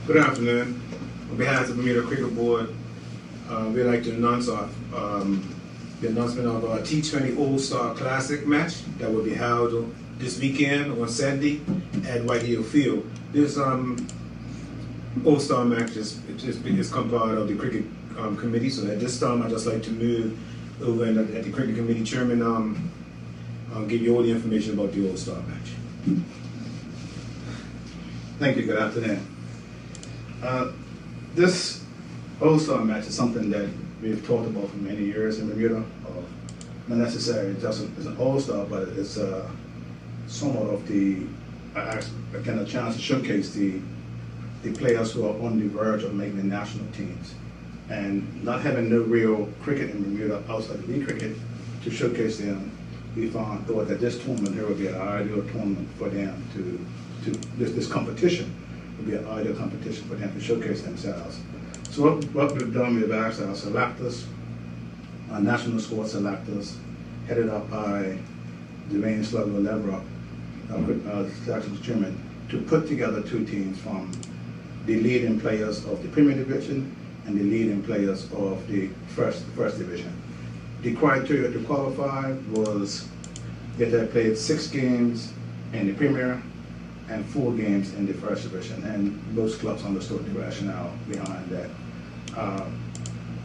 Good afternoon. On behalf of the Bermuda Cricket Board, we'd like to announce the announcement of our T20 All-Star Classic match that will be held this weekend on Saturday at White Hill Field. This All-Star match is come part of the Cricket Committee, so at this time I'd just like to move over and at the Cricket Committee Chairman I'll give you all the information about the All-Star match. Thank you. Good afternoon. This All-Star match is something that we've talked about for many years in Bermuda. Not necessarily just as an All-Star, but it's somewhat of a chance to showcase the players who are on the verge of making the national teams. And not having no real cricket in Bermuda outside of league cricket to showcase them, we thought that this tournament here would be an ideal tournament for them this competition would be an ideal competition for them to showcase themselves. So what we've done, we've asked our selectors, our national squad selectors, headed up by Dwayne Sluggo Leverock, our selection chairman, to put together two teams from the leading players of the Premier Division and the leading players of the first Division. The criteria to qualify was that they played 6 games in the Premier and 4 games in the First Division, and most clubs understood the rationale behind that.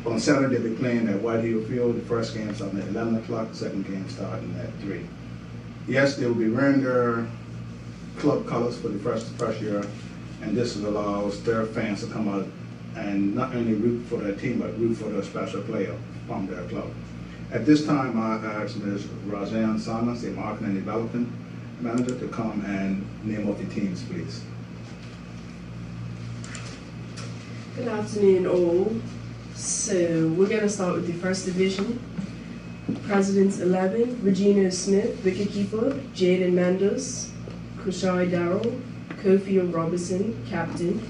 On Saturday, they'll be playing at White Hill Field. The first game starting at 11 o'clock, the second game starting at 3. Yes, they will be wearing their club colors for the first year, and this allows their fans to come out and not only root for their team, but root for their special player from their club. At this time, I asked Ms. Roseanne Simons, the Marketing and Development Manager, to come and name off the teams, please. Good afternoon, all. So we're going to start with the First Division. Presidents 11, Regina Smith, wicketkeeper, Jaden Mandos, Kushai Darrell, Kofi Robinson, captain,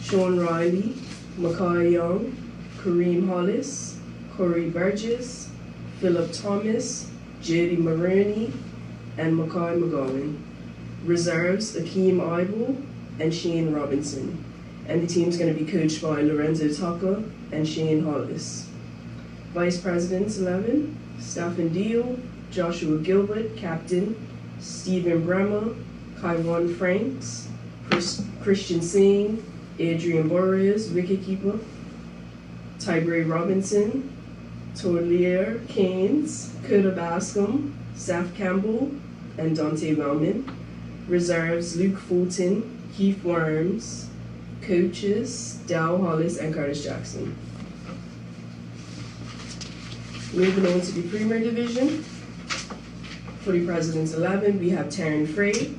Sean Riley, Makai Young, Kareem Hollis, Corey Burgess, Philip Thomas, Jody Maroney, and Makai McGowan. Reserves, Akeem Idle and Shane Robinson. And the team's going to be coached by Lorenzo Tucker and Shane Hollis. Vice Presidents 11, Stephen Deal, Joshua Gilbert, captain, Stephen Bremer, Kaiwan Franks, Christian Singh, Adrian Borges, wicketkeeper, Tybray Robinson, Torlier Keynes, Coda Bascom, Saf Campbell, and Dante Wellman. Reserves, Luke Fulton, Keith Worms. Coaches, Dow Hollis and Curtis Jackson. Moving on to the Premier Division. For the Presidents 11, we have Taryn Frey,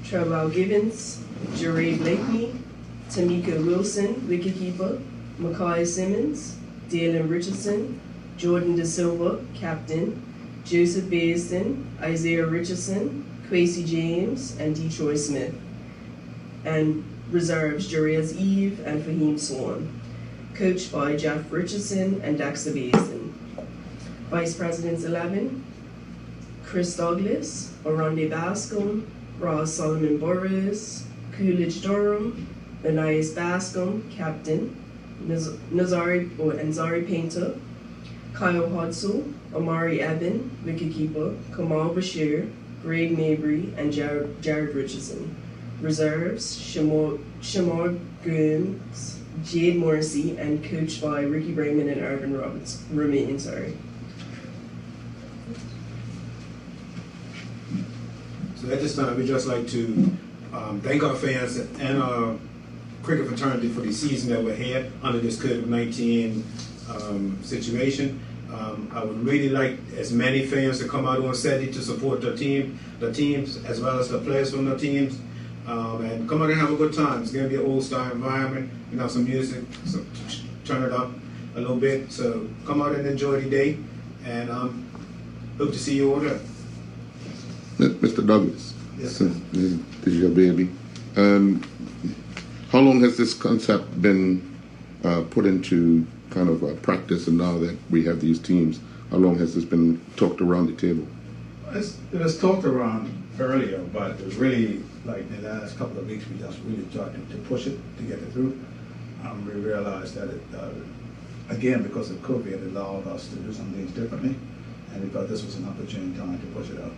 Trevor Gibbons, Jerry Blakeney, Tamika Wilson, wicketkeeper, Makai Simmons, Dalen Richardson, Jordan De Silva, captain, Joseph Baisden, Isaiah Richardson, Quasey James, and Detroit Smith. And reserves, Jerez Eve and Fahim Swan. Coached by Jeff Richardson and Dexter Baisden. Vice Presidents 11, Chris Douglas, Oronde Bascom, Ross Solomon Burris, Coolidge Durham, Anais Bascom, captain, Nazari Painter, Kyle Hudsell, Amari Eben, wicketkeeper, Kamal Bashir, Greg Mabry, and Jared Richardson. Reserves, Shamar Gomes, Jade Morrissey, and coached by Ricky Brayman and Irvin Romain. So at this time, we'd just like to thank our fans and our cricket fraternity for the season that we had under this COVID-19 situation. I would really like as many fans to come out on Saturday to support the teams, as well as the players from the teams, and come out and have a good time. It's going to be an all-star environment. You know, some music, so turn it up a little bit. So come out and enjoy the day, and hope to see you all there. Mr. Douglas, yes, sir. This is your baby. How long has this concept been put into kind of practice, and now that we have these teams, how long has this been talked around the table? It was talked around earlier, but it was really like in the last couple of weeks we just really tried to push it to get it through. We realized that it, again, because of COVID, it allowed us to do some things differently, and we thought this was an opportune time to push it out.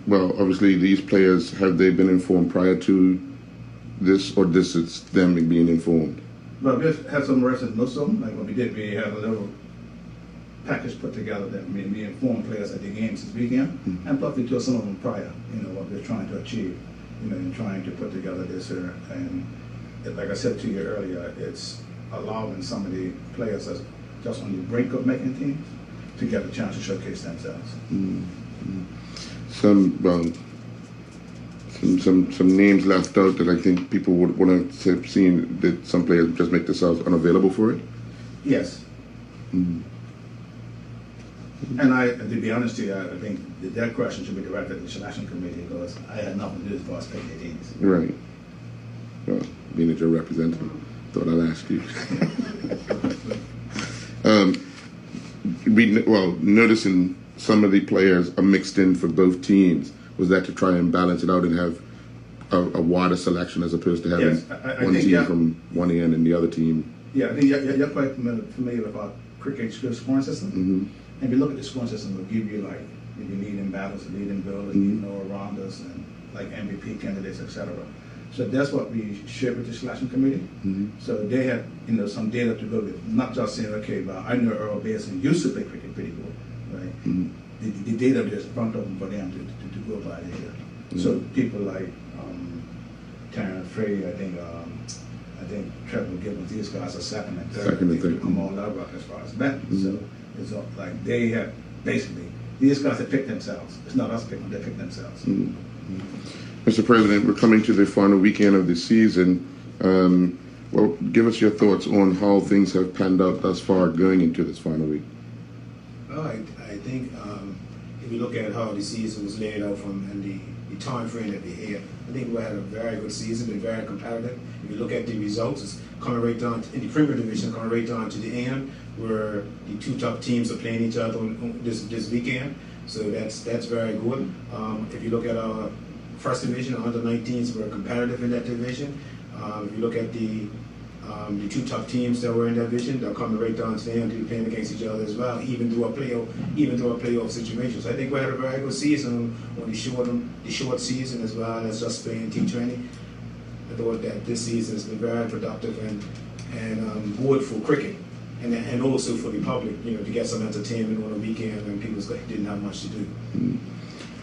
Well, obviously these players, have they been informed prior to this, or this is them being informed? Well, we had some residents, most of them, like what we did, we had a little package put together that we informed players at the games this weekend, and plus we told some of them prior, what we're trying to achieve, in trying to put together this here. And like I said to you earlier, it's allowing some of the players that's just on the brink of making teams to get a chance to showcase themselves. Some names left out that I think people would want to have seen, that some players just make themselves unavailable for it? Yes. And to be honest to you, I think that question should be directed to the selection committee, because I had nothing to do as far as picking the teams. Right. Well, being that you're a representative, thought I'd ask you. Noticing some of the players are mixed in for both teams, was that to try and balance it out and have a wider selection as opposed to having one team from one end and the other team? Yeah, I think you're quite familiar with our cricket scoring system. And if you look at the scoring system, it'll give you like maybe leading batters, leading bowlers, all-rounders, and like MVP candidates, etc. So that's what we shared with the selection committee. So they had some data to go with, not just saying, okay, but I know Earl Basin used to play cricket pretty good, right? The data was in front of them for them to go by there. So people like Terrence Frey, I think Trevor Gibbons, these guys are second and third. They come all over as far as batting. So it's like they have basically, these guys have picked themselves. It's not us picking, they picked themselves. Mr. President, we're coming to the final weekend of the season. Well, give us your thoughts on how things have panned out thus far going into this final week. I think if you look at how the season was laid out and the time frame that we had, I think we had a very good season, been very competitive. If you look at the results, it's coming right down in the Premier Division, coming right down to the end, where the two top teams are playing each other on this weekend. So that's very good. If you look at our First Division, under 19s were competitive in that division. If you look at the two top teams that were in that division, they're coming right down to the end to be playing against each other as well, even through a playoff situation. So I think we had a very good season on the short season, as well as just playing T20. I thought that this season has been very productive and good for cricket, and also for the public, to get some entertainment on a weekend when people didn't have much to do.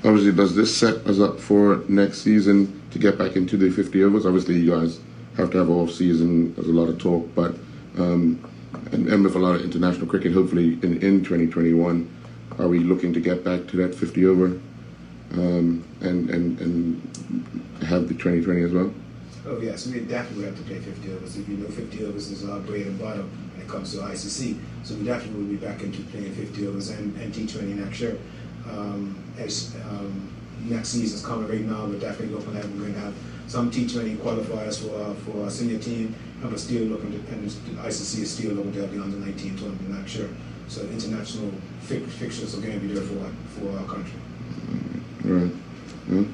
Obviously, does this set us up for next season to get back into the 50 overs? Obviously, you guys have to have off season. There's a lot of talk, but and with a lot of international cricket, hopefully in 2021, are we looking to get back to that 50 over and have the 2020 as well? Oh yes, we definitely have to play 50 overs. If you know, 50 overs is our bread and butter when it comes to ICC. So we definitely will be back into playing 50 overs and T20 next year. As next season's coming right now, we're definitely looking at, we're going to have some T20 qualifiers for our senior team, and we're still looking to, and the ICC is still looking to have the under 19 tournament next year. So international fixtures are going to be there for our country. All right. Yeah.